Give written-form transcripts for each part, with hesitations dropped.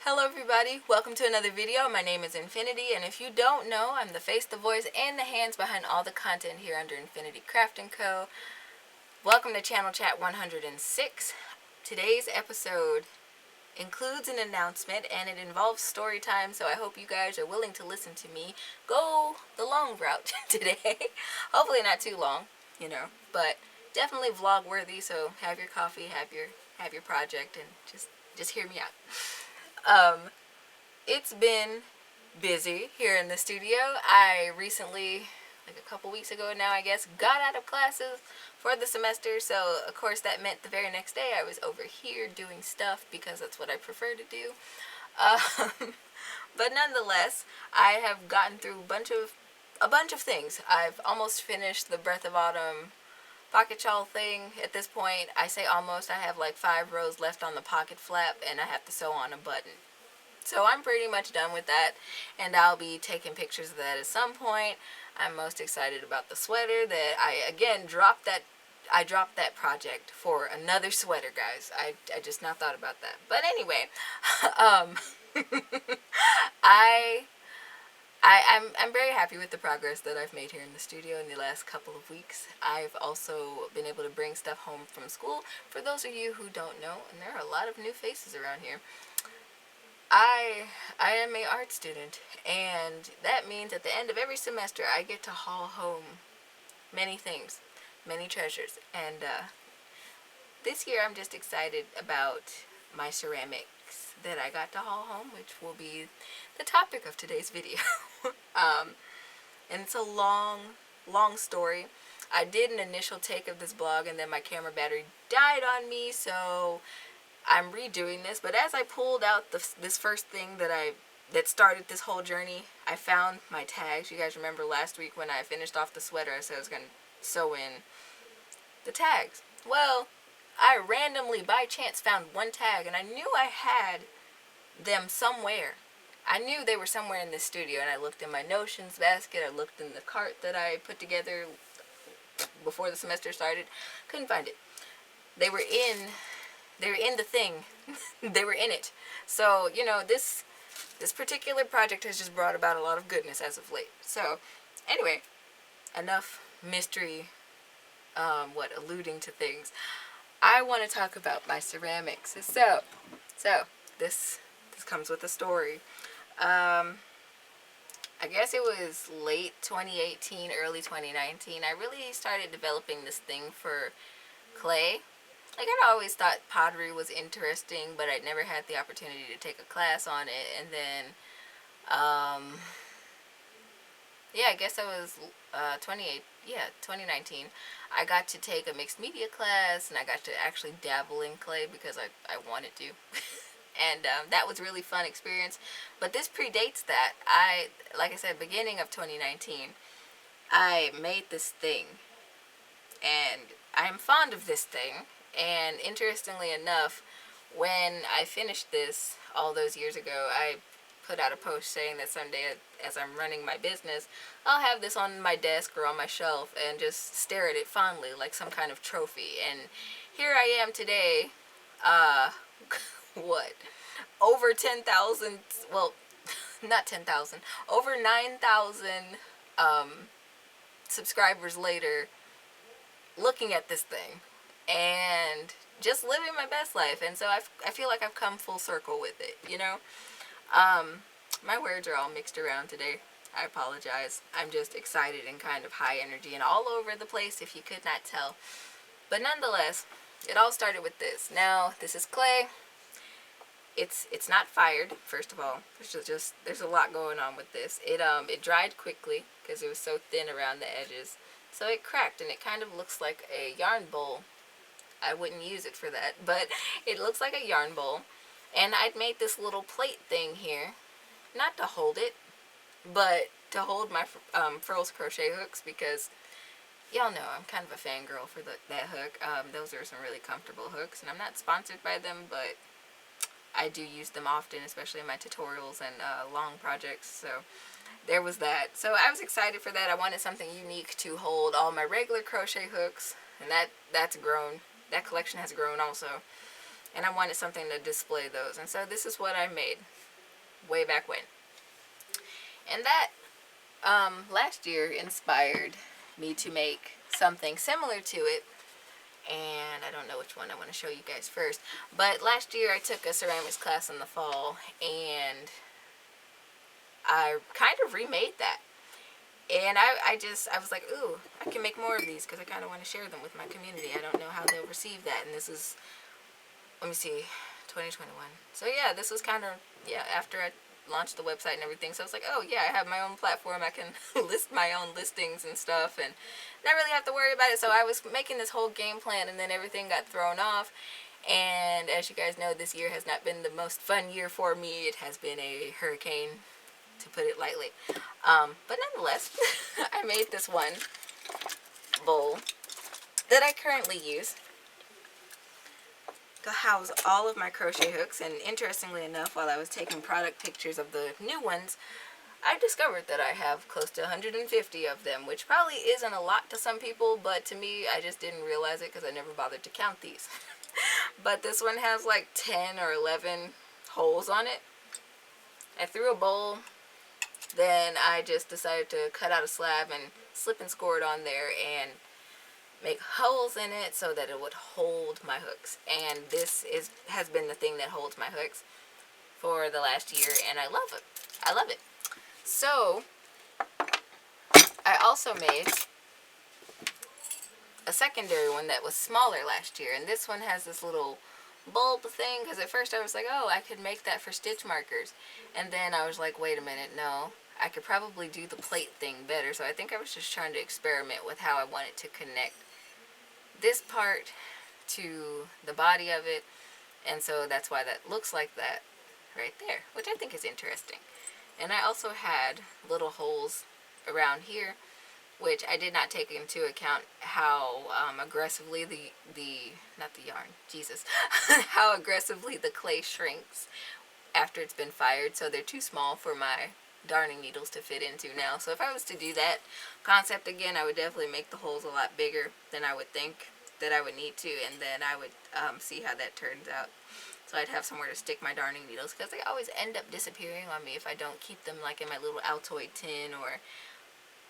Hello everybody, welcome to another video. My name is Infiniti, and if you don't know, I'm the face, the voice, and the hands behind all the content here under Infiniti Craft & Co. Welcome to Channel Chat 106. Today's episode includes an announcement and it involves story time, so I hope you guys are willing to listen to me go the long route today. Hopefully not too long, but definitely vlog worthy, so have your coffee, have your project, and just hear me out. It's been busy here in the studio. I recently, like a couple weeks ago now I guess, got out of classes for the semester, so of course that meant the very next day I was over here doing stuff because that's what I prefer to do. But nonetheless, I have gotten through a bunch of things. I've almost finished the Breath of Autumn pocket shawl thing. At this point, I say almost, I have like 5 rows left on the pocket flap and I have to sew on a button. So I'm pretty much done with that, and I'll be taking pictures of that at some point. I'm most excited about the sweater that I again dropped that project for another sweater, guys. I just now thought about that. But anyway, I'm very happy with the progress that I've made here in the studio in the last couple of weeks. I've also been able to bring stuff home from school. For those of you who don't know, and there are a lot of new faces around here, I am an art student, and that means at the end of every semester I get to haul home many things, many treasures, and this year I'm just excited about my ceramics that I got to haul home, which will be the topic of today's video. And it's a long story. I did an initial take of this blog and then my camera battery died on me, so I'm redoing this. But as I pulled out this first thing that started this whole journey, I found my tags. You guys remember last week when I finished off the sweater, I said I was going to sew in the tags. Well, I randomly, by chance, found one tag, and I knew I had them somewhere. I knew they were somewhere in this studio, and I looked in my notions basket, I looked in the cart that I put together before the semester started. Couldn't find it. They were in the thing. They were in it. So, this particular project has just brought about a lot of goodness as of late. So, anyway, enough mystery, alluding to things. I want to talk about my ceramics. So this comes with a story. I guess it was late 2018, early 2019. I really started developing this thing for clay. Like, I'd always thought pottery was interesting, but I'd never had the opportunity to take a class on it. And then, I guess I was 2019. I got to take a mixed media class, and I got to actually dabble in clay because I wanted to. And that was a really fun experience. But this predates that. Like I said, beginning of 2019, I made this thing. And I'm fond of this thing. And interestingly enough, when I finished this all those years ago, I put out a post saying that someday, as I'm running my business, I'll have this on my desk or on my shelf and just stare at it fondly like some kind of trophy. And here I am today, over 10,000, well, not 10,000, over 9,000 subscribers later, looking at this thing and just living my best life. And so I feel like I've come full circle with it, My words are all mixed around today. I apologize. I'm just excited and kind of high energy and all over the place, if you could not tell. But nonetheless, it all started with this. Now, this is clay. It's not fired, first of all. There's a lot going on with this. It dried quickly because it was so thin around the edges. So it cracked, and it kind of looks like a yarn bowl. I wouldn't use it for that, but it looks like a yarn bowl. And I'd made this little plate thing here, not to hold it, but to hold my furls crochet hooks, because y'all know I'm kind of a fangirl for that hook. Those are some really comfortable hooks, and I'm not sponsored by them, but I do use them often, especially in my tutorials and long projects. So there was that. So I was excited for that. I wanted something unique to hold all my regular crochet hooks, and that's grown. That collection has grown also. and I wanted something to display those. And so this is what I made way back when. And that last year inspired me to make something similar to it. And I don't know which one I want to show you guys first. But last year I took a ceramics class in the fall, and I kind of remade that. And I was like, ooh, I can make more of these because I kind of want to share them with my community. I don't know how they'll receive that. And this is, let me see, 2021. So yeah, this was kind of, yeah, after I launched the website and everything. So I was like, oh yeah, I have my own platform. I can list my own listings and stuff and not really have to worry about it. So I was making this whole game plan, and then everything got thrown off. And as you guys know, this year has not been the most fun year for me. It has been a hurricane, to put it lightly. But nonetheless, I made this one bowl that I currently use to house all of my crochet hooks. And interestingly enough, while I was taking product pictures of the new ones, I discovered that I have close to 150 of them, which probably isn't a lot to some people, but to me, I just didn't realize it because I never bothered to count these. But this one has like 10 or 11 holes on it. I threw a bowl, then I just decided to cut out a slab and slip and score it on there and make holes in it so that it would hold my hooks. And this has been the thing that holds my hooks for the last year, and I love it. I love it. So I also made a secondary one that was smaller last year, and this one has this little bulb thing, because at first I was like, oh, I could make that for stitch markers, and then I was like, wait a minute, no, I could probably do the plate thing better. So I think I was just trying to experiment with how I wanted to connect this part to the body of it, and so that's why that looks like that right there, which I think is interesting. And I also had little holes around here, which I did not take into account how aggressively not the yarn, Jesus, how aggressively the clay shrinks after it's been fired. So they're too small for my darning needles to fit into now. So if I was to do that concept again, I would definitely make the holes a lot bigger than I would think that I would need to, and then I would see how that turns out. So I'd have somewhere to stick my darning needles, because they always end up disappearing on me if I don't keep them like in my little Altoid tin or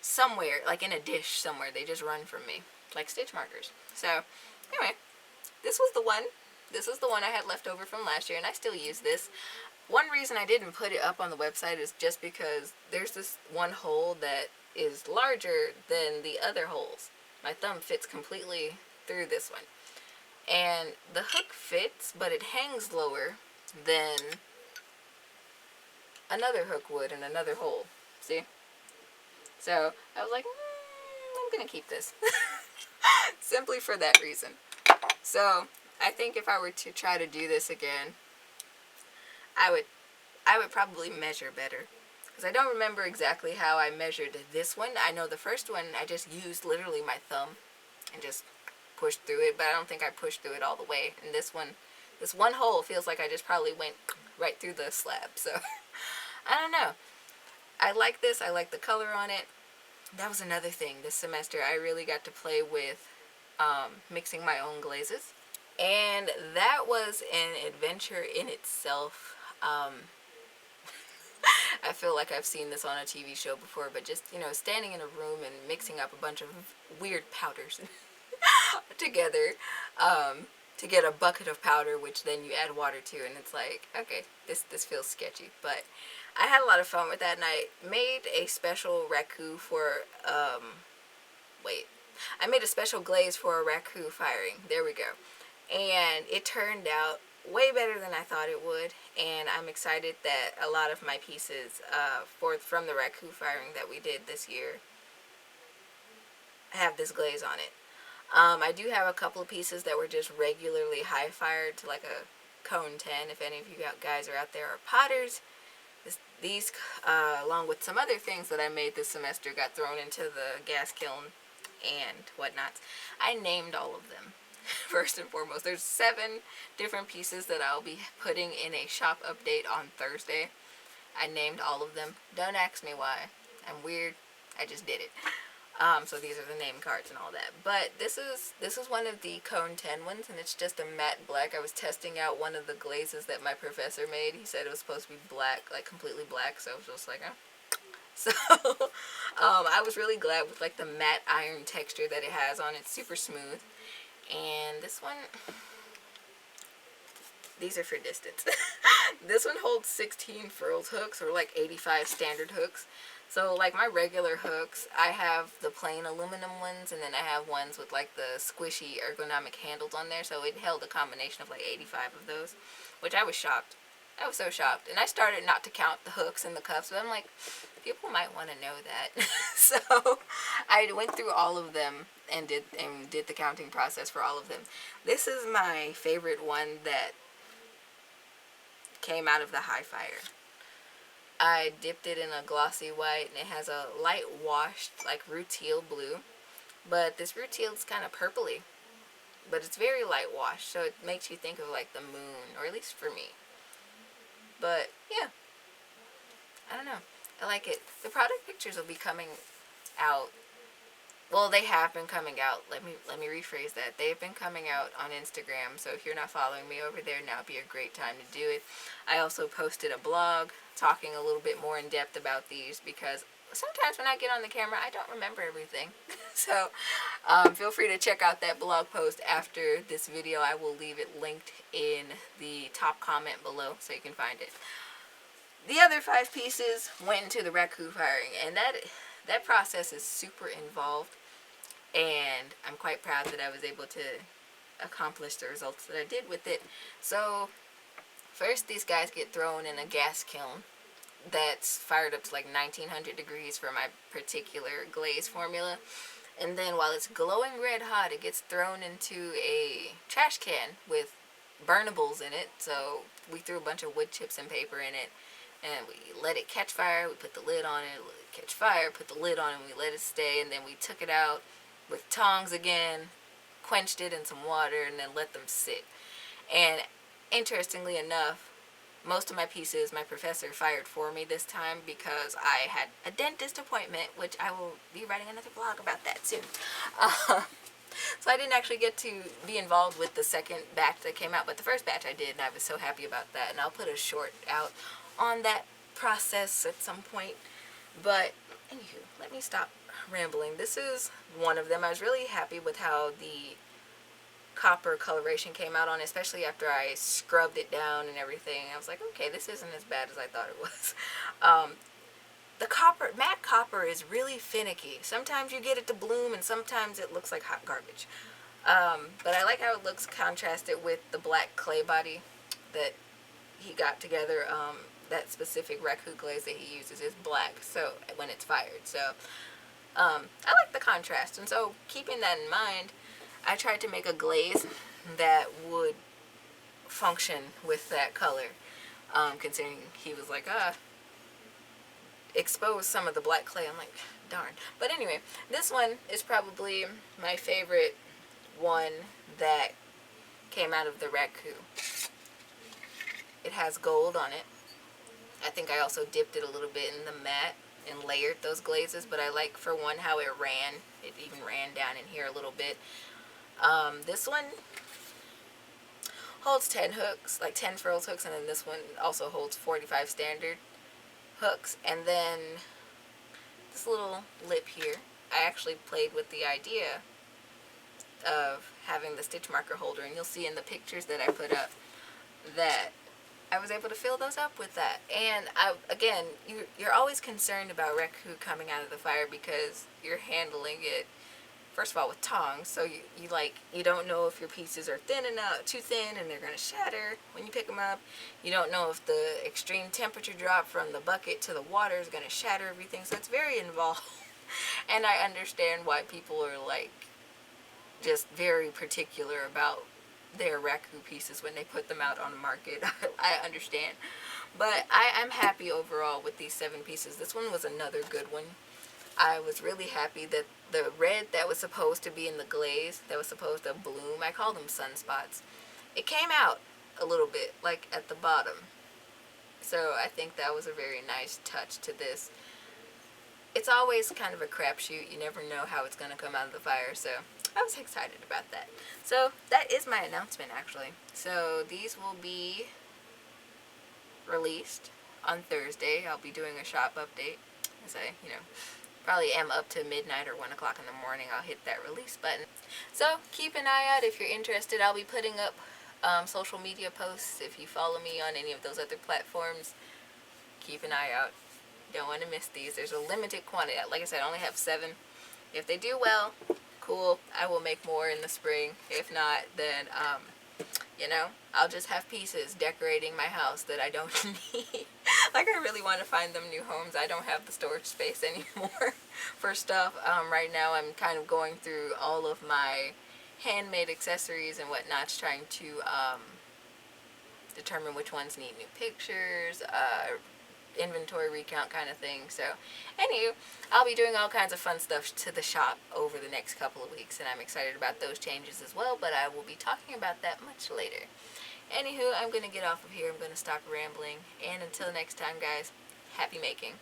somewhere, like in a dish somewhere. They just run from me like stitch markers. So anyway, this was the one. This is the one I had left over from last year, and I still use this. One reason I didn't put it up on the website is just because there's this one hole that is larger than the other holes. My thumb fits completely through this one. And the hook fits, but it hangs lower than another hook would in another hole. See? So I was like, I'm going to keep this. Simply for that reason. So I think if I were to try to do this again, I would probably measure better. Because I don't remember exactly how I measured this one. I know the first one I just used literally my thumb and just pushed through it, but I don't think I pushed through it all the way. And this one hole feels like I just probably went right through the slab. So I don't know. I like this. I like the color on it. That was another thing this semester. I really got to play with mixing my own glazes, and that was an adventure in itself. I feel like I've seen this on a TV show before, but just, standing in a room and mixing up a bunch of weird powders together to get a bucket of powder, which then you add water to, and it's like, okay, this feels sketchy. But I had a lot of fun with that, and I made a special raku for, I made a special glaze for a raku firing. There we go. And it turned out way better than I thought it would, and I'm excited that a lot of my pieces from the raku firing that we did this year have this glaze on it. I do have a couple of pieces that were just regularly high fired to like a cone 10, if any of you guys are out there are potters. These, along with some other things that I made this semester, got thrown into the gas kiln and whatnot. I named all of them. First and foremost, there's 7 different pieces that I'll be putting in a shop update on Thursday. I named all of them. Don't ask me why. I'm weird. I just did it. So these are the name cards and all that. But this is one of the Cone 10 ones, and it's just a matte black. I was testing out one of the glazes that my professor made. He said it was supposed to be black, like completely black, so I was just like, oh. So I was really glad with like the matte iron texture that it has on it. Super smooth. And this one, these are for distance. This one holds 16 furled hooks, or like 85 standard hooks. So like my regular hooks, I have the plain aluminum ones, and then I have ones with like the squishy ergonomic handles on there. So it held a combination of like 85 of those, which I was shocked. I was so shocked. And I started not to count the hooks and the cuffs, but I'm like, people might want to know that. So I went through all of them and did the counting process for all of them. This is my favorite one that came out of the high fire. I dipped it in a glossy white, and it has a light washed like rutile blue, but this rutile is kind of purpley, but it's very light washed, so it makes you think of like the moon, or at least for me. But yeah, I don't know, I like it. The product pictures will be coming out. Well, they have been coming out. Let me rephrase that. They've been coming out on Instagram, so if you're not following me over there, now would be a great time to do it. I also posted a blog talking a little bit more in depth about these, because sometimes when I get on the camera, I don't remember everything. So feel free to check out that blog post after this video. I will leave it linked in the top comment below so you can find it. The other 5 pieces went into the raku firing, and that process is super involved, and I'm quite proud that I was able to accomplish the results that I did with it. So first, these guys get thrown in a gas kiln that's fired up to like 1900 degrees for my particular glaze formula, and then while it's glowing red hot, it gets thrown into a trash can with burnables in it. So we threw a bunch of wood chips and paper in it, and we let it catch fire. We put the lid on it, let it catch fire, put the lid on it, and we let it stay, and then we took it out with tongs again, quenched it in some water, and then let them sit. And interestingly enough, most of my pieces my professor fired for me this time, because I had a dentist appointment, which I will be writing another blog about that soon. So I didn't actually get to be involved with the second batch that came out, but the first batch I did, and I was so happy about that. And I'll put a short out on that process at some point. But anywho, let me stop rambling. This is one of them. I was really happy with how the copper coloration came out on, especially after I scrubbed it down and everything. I was like, okay, this isn't as bad as I thought it was. The copper, matte copper, is really finicky. Sometimes you get it to bloom, and sometimes it looks like hot garbage. But I like how it looks contrasted with the black clay body that he got together. That specific raku glaze that he uses is black, so when it's fired. So I like the contrast, and so keeping that in mind, I tried to make a glaze that would function with that color, considering he was like, expose some of the black clay. I'm like, darn. But anyway, this one is probably my favorite one that came out of the raku. It has gold on it. I think I also dipped it a little bit in the matte and layered those glazes, but I like, for one, how it ran. It even ran down in here a little bit. This one holds 10 hooks, like 10 furls hooks, and then this one also holds 45 standard hooks. And then this little lip here, I actually played with the idea of having the stitch marker holder, and you'll see in the pictures that I put up that I was able to fill those up with that. And again, you're always concerned about raku coming out of the fire, because you're handling it, first of all, with tongs, so you don't know if your pieces are thin enough, too thin, and they're going to shatter when you pick them up. You don't know if the extreme temperature drop from the bucket to the water is going to shatter everything, so it's very involved. And I understand why people are like just very particular about their raku pieces when they put them out on the market. I understand, but I'm happy overall with these 7 pieces. This one was another good one. I was really happy that the red that was supposed to be in the glaze, that was supposed to bloom, I call them sunspots, it came out a little bit, like at the bottom. So I think that was a very nice touch to this. it's always kind of a crapshoot. You never know how it's going to come out of the fire, so I was excited about that. So that is my announcement, actually. So these will be released on Thursday. I'll be doing a shop update, as I, probably am up to midnight or 1 o'clock in the morning. I'll hit that release button. So keep an eye out if you're interested. I'll be putting up social media posts. If you follow me on any of those other platforms, keep an eye out. Don't want to miss these. There's a limited quantity. Like I said, I only have 7. If they do well, cool. I will make more in the spring. If not, then I'll just have pieces decorating my house that I don't need. Like, I really want to find them new homes. I don't have the storage space anymore for stuff. Right now I'm kind of going through all of my handmade accessories and whatnot, trying to determine which ones need new pictures, inventory recount kind of thing. So anywho, I'll be doing all kinds of fun stuff to the shop over the next couple of weeks, and I'm excited about those changes as well, but I will be talking about that much later. Anywho, I'm going to get off of here. I'm going to stop rambling, and until next time, guys, happy making.